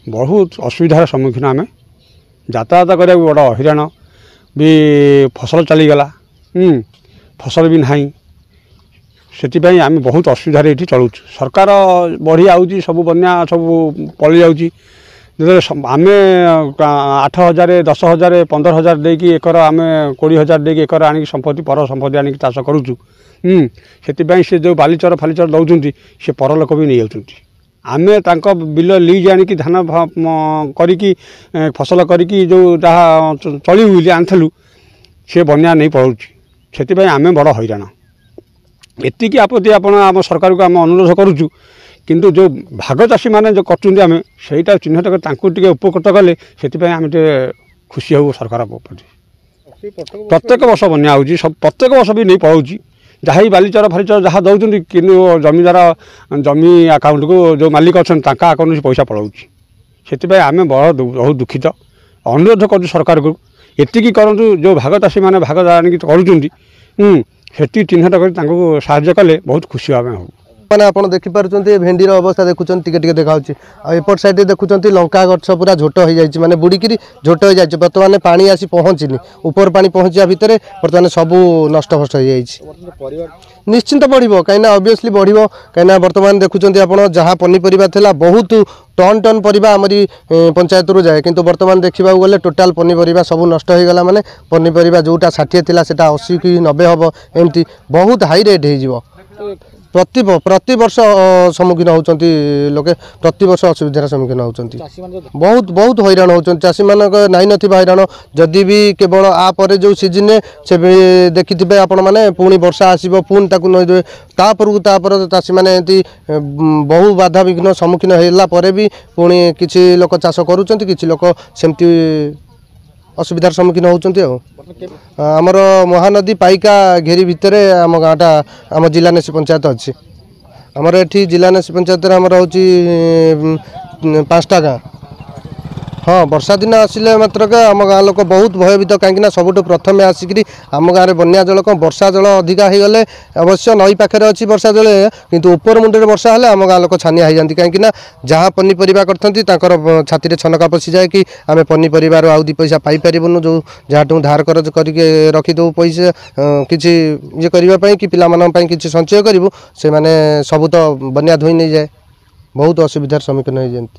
बहुत असुविधार सम्मुखीन आम यातायात करा बड़ हईराण भी फसल चलीगला फसल भी ना से आम बहुत असुविधार ये चलु सरकार बढ़ी आउची सब बन्या सब पलि जाऊँगी आम 8,000 10,000 15,000 देकी एकर आम 20,000 देकी एकर आनी संपत्ति पर संपत्ति आनी चाष करुचु से जो बालीचर फालीचर दौरान से परलोक भी नहीं जाऊँ आम तांको बिल लीज आनिकी धान करी फसल करी जो जहाँ चलू बोली आनलु सी बन्या नहीं पड़ोची से आम बड़ हईराण एतिकी आपत्ति आम सरकार को आम अनुरोध करुचु किंतु जो भाग चाषी मैंने जो करें सेटा चिन्हट कर उपकृत कले से आम खुशी हो सरकार प्रत्येक वर्ष बन्या हो प्रत्येक वर्ष भी नहीं पड़ोची जहाँ ही बालीचर फालीचर जहाँ दौरान कि जमीदार जमी आकाउंट को जो मालिक अच्छा आकाउंट पैसा पड़ोची से आम बहुत दुखित अनुरोध कर सरकार को एतिकी करूँ जो भाग चाषी मैंने भाग आनिक करुँच चिन्हट कर साहाय्य कले बहुत खुशी आम हो मैंने आप देखिपुं भेंडीर अवस्था देखुं टिके देखा एपट साइड देखुं लंका गछ पूरा झोट हो जाए मैंने बुड़िकी झोट हो जाए बर्तमान पानी आसी पहुँचनी ऊपर पानी पहुँचा भितर बर्तमान सबू नष्ट भस्ट हो जाए निश्चिंत बढ़ो कहीं ऑब्वियसली बढ़ो कहीं बर्तमान देखुं आप जहाँ पनीपरिया था बहुत टन टन परिबा आमरी पंचायत रू जाए किंतु बर्तमान देखा गले टोटाल पनीपरिया सब नष्ट हो गला माने पनीपरिया जोटा 60 थिला सेटा 80 कि 90 हम एमती बहुत हाई रेट हो प्रति वर्ष सम्मुखीन होती लोके प्रति वर्ष असुविधार सम्मुखीन होती बहुत बहुत हईराण होती चाषी मानक नाई नथिबा हईराण जदि भी केवल आपर जो सीजन से देखिथे आपण मैंने पुणी वर्षा आसब पुणी ताकू नईदे तापर चाषी मैंने बहु बाधा विघ्न सम्मुखीन होला भी पुणी किसी लोक चाष करुँच किसी लोक सेमती असुविधार सम्मुखीन होती आमर महानदी पाइका घेरी भितर आम गाँटा आम जिलानेसी पंचायत अच्छी आमर एठी जिलानेसी पंचायत आमर हूँ 5टा गाँ हाँ वर्षा दिन आसिले मात्रक आम गाँ लोक बहुत भयभीत कहीं सबुठ प्रथम आसिक आम गाँव में बन्या जल कम वर्षा जल अधिका हो गले अवश्य नई पाखे अच्छी वर्षा जल किंतु ऊपर मुंडे वर्षा हेल्ले आम गाँ लोक छानिया हो जाती कहीं जहाँ पनीपरिया कर छाती में छनका पशि जाए कि आम पनीपरिया आउ 2 पैसा पाइपरूँ जो जहाँ धार करज करके रखीदे पैसा किसी ये करने कि पाई कि संचय करूँ से मैंने सबू तो बन्या धोई नहीं जाए बहुत असुविधार सम्मुखीन हो जाती।